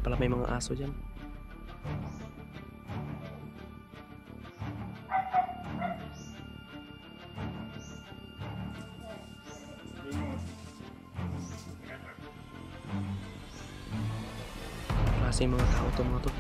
pala may mga aso dyan. Klase yung mga tao to mga to.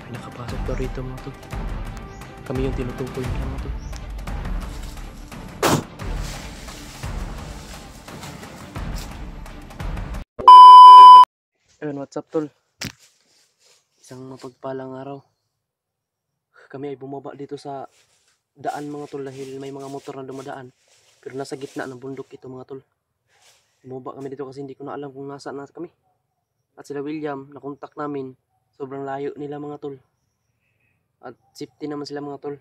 May nakapasok daw rito mga to. Kami yung tinutukoy nila mga to. Ayun, what's up tol? Isang mapagpalang araw. Kami ay bumaba dito sa daan mga tol dahil may mga motor na dumadaan. Pero nasa gitna ng bundok ito mga tol. Bumaba kami dito kasi hindi ko na alam kung nasaan na kami. At sila William, nakontak namin. Sobrang layo nila mga tol. At safety naman sila mga tol.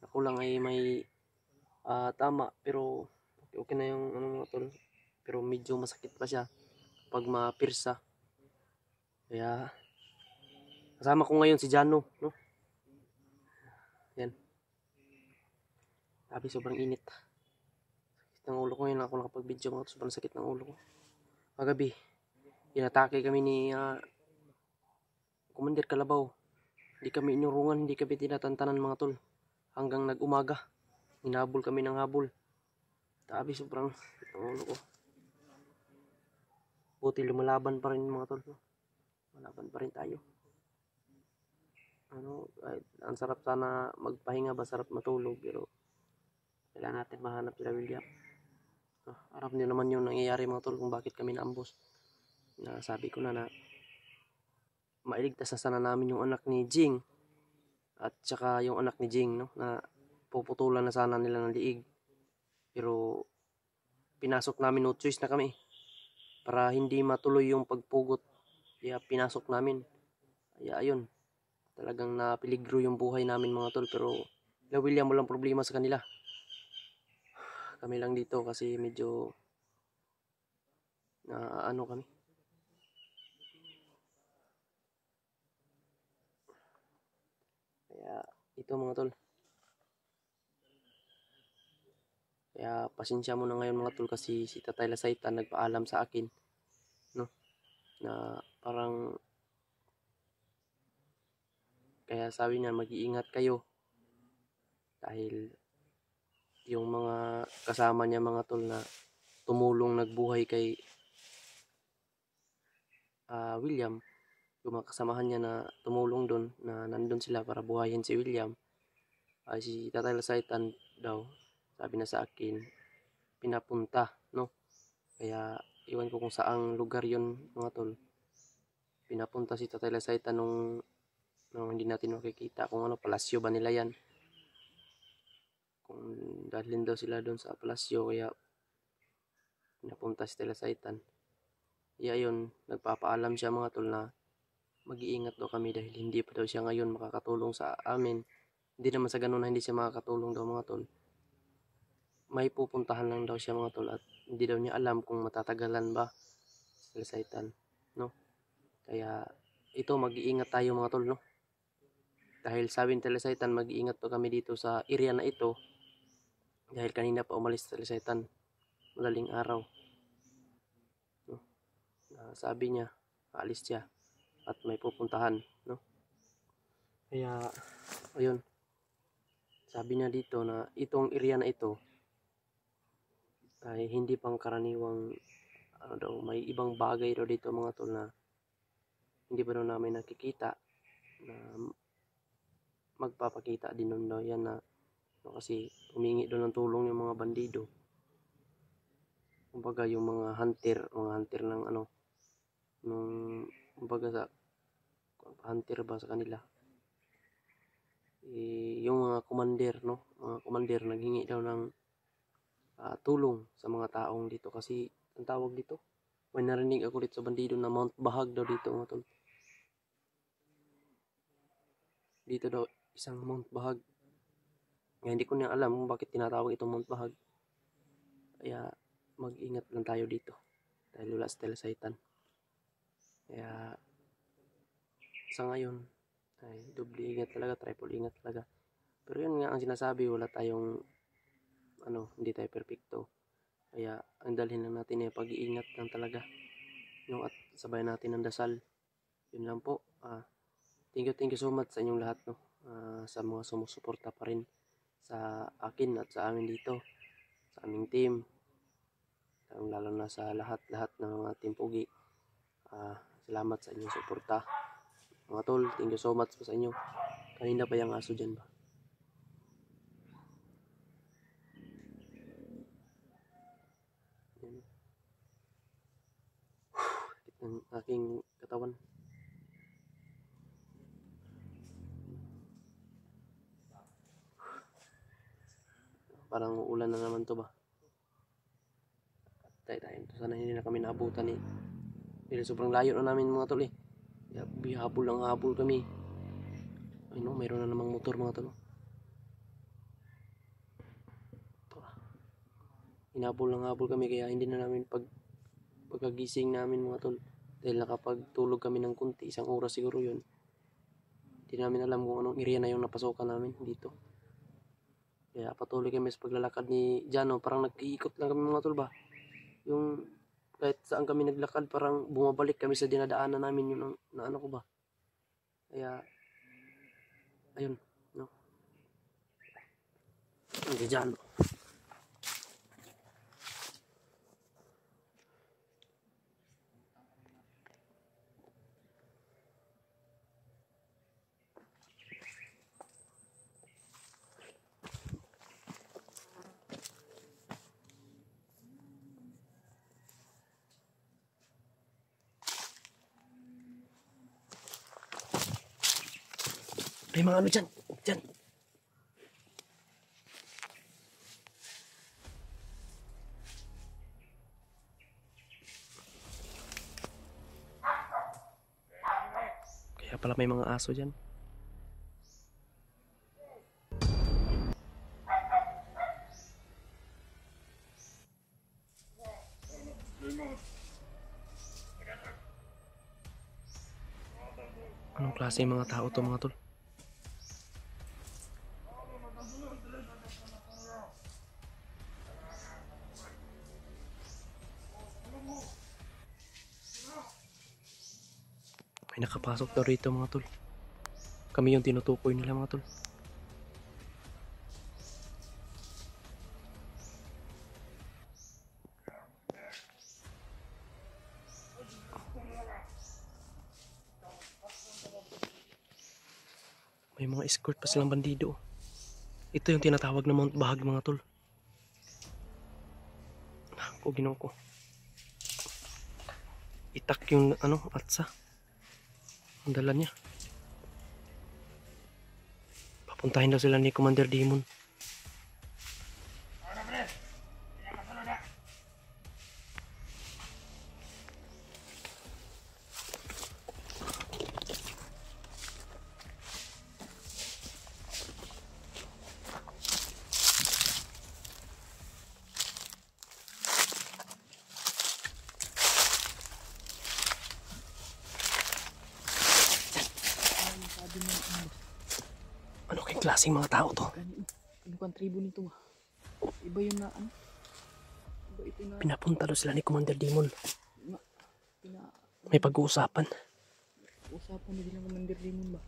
Ako lang ay may tama pero okay na yung mga tol. Pero medyo masakit pa siya pag mapirsa. Kaya kasama ko ngayon si Jano, no? Yan. Sabi sobrang init. Sakit ng ulo ko ngayon ako nakapag-video mga tol. Sobrang sakit ng ulo ko. Kagabi, inatake kami ni Commander Kalabaw. Hindi kami inurungan, hindi kami tinatantanan mga tol. Hanggang nag-umaga, hinabol kami ng habol. Sabi sobrang sakit ng ulo ko. Buti lumalaban pa rin mga tol. Malaban pa rin tayo. Ang sarap sana magpahinga ba, sarap matulog, pero kailangan natin mahanap sila William. Alam niyo naman yung nangyayari mga tol kung bakit kami naambos. Sabi ko na mailigtas na sana namin yung anak ni Jing at saka yung anak ni Jing, no, na puputulan na sana nila ng liig. Pero pinasok namin, no choice na kami para hindi matuloy yung pagpugot. Kaya pinasok namin. Kaya ayun, talagang napiligro yung buhay namin mga tol. Pero la William, walang problema sa kanila. Kami lang dito kasi medyo kami. Kaya ito mga tol. Kaya pasensya mo na ngayon mga tol kasi si Tatay Lasaitan nagpaalam sa akin, no, na parang kaya sabi niya mag-iingat kayo dahil yung mga kasama niya mga tol na tumulong nagbuhay kay William, yung mga kasamahan niya na tumulong doon, na nandun sila para buhayin si William, ay si Tatay Lasaitan daw, sabi na sa akin, pinapunta, no? Kaya iwan ko kung saang lugar yon mga tol. Pinapunta si Tatay Lasaitan nung hindi natin makikita kung ano, palasyo ba nila yan. Kung dalhin daw sila doon sa palasyo, kaya pinapunta si Tatay Lasaitan. Kaya yun, nagpapaalam siya mga tol na mag-iingat daw kami dahil hindi pa daw siya ngayon makakatulong sa amin. Hindi naman sa ganun na hindi siya makakatulong daw mga tol. May pupuntahan lang daw siya mga tol at hindi daw niya alam kung matatagalan ba si Lasaitan, no? Kaya ito, mag-iingat tayo mga tol, no? Dahil sabi ni Lasaitan, mag-iingat pa kami dito sa area na ito dahil kanina pa umalis si Lasaitan, madaling araw, no? Sabi niya, aalis siya at may pupuntahan, no? Kaya ayun, sabi niya dito na itong area na ito ay hindi pang karaniwang may ibang bagay daw dito mga tol na hindi pa daw namin nakikita na magpapakita din nun daw yan, na kasi humingi daw ng tulong yung mga bandido, kumbaga yung mga hunter ng kumbaga sa hunter ba sa kanila, yung mga commander, no, mga commander naghingi daw ng tulong sa mga taong dito kasi ang tawag dito, may narinig ako dito sa bandido na Mount Bahag daw dito mga tol. Dito daw isang Mount Bahag. Kaya hindi ko na alam kung bakit tinatawag itong Mount Bahag. Kaya mag-ingat lang tayo dito dahil wala si Lasaitan. Kaya sa ngayon ay doble ingat talaga, triple ingat talaga. Pero yun nga ang sinasabi, wala tayong hindi tayo perfecto. Kaya ang dalhin lang natin ay pag-iingat lang talaga. At sabay natin ang dasal. Yun lang po. Thank you so much sa inyong lahat, no? Sa mga sumusuporta pa rin sa akin at sa amin dito, sa aming team, lalo na sa lahat ng mga team Pugi. Salamat sa inyong suporta. Mga tol, thank you so much po sa inyo. Kanina pa yung aso dyan ba? Yan. Ang aking katawan. Parang uulan na naman to ba? Tayo. Sana hindi na kami naabutan eh. Dahil sobrang layo na namin mga tol eh. Habol kami. Ay no, mayroon na namang motor mga tol. Habol kami kaya hindi na namin pagkagising namin mga tol. Dahil nakapagtulog kami ng kunti, 1 oras siguro yun. Hindi namin alam kung anong area na yung napasokan namin dito. Kaya patuloy kami sa paglalakad ni Jano. Parang nag-iikot lang kami mga tol ba. Yung kahit saan kami naglakad, parang bumabalik kami sa dinadaanan namin yun na ano ko ba. Kaya, ayun, no. Ang Jano. May mga ano dyan. Dyan. Kaya pala may mga aso dyan. Anong klase yung mga tao to mga tol? May nakapasok daw rito mga tol. Kami yung tinutukoy nila mga tol. May mga escort pa silang bandido. Ito yung tinatawag na Mount Bahag mga tol. Ako ginoo ko. Itak yung atsa. Ang dala niya. Papuntahin daw sila ni Commander Demon. Ano kayong klaseng mga tao to? Ano kang tribo nito? Iba yun na ano? Iba ito na... Pinapunta daw sila ni Commander Demon. May pag-uusapan. Usapan na bilang Commander Demon ba?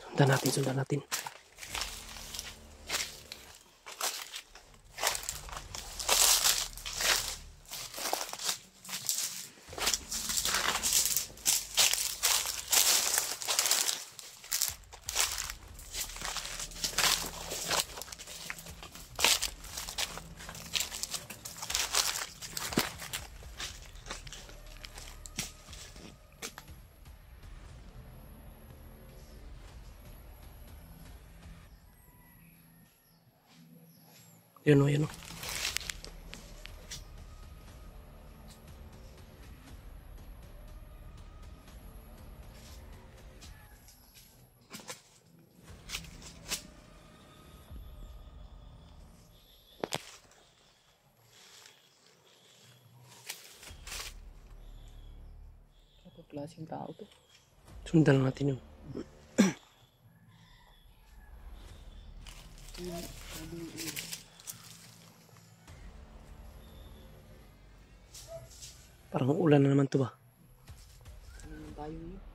Sundan natin. Yun o. Ano klaseng tao to? Sundan natin yun. Yung sabi yung ulo. Parang ulan na naman to ba? Ano yung tayo yun?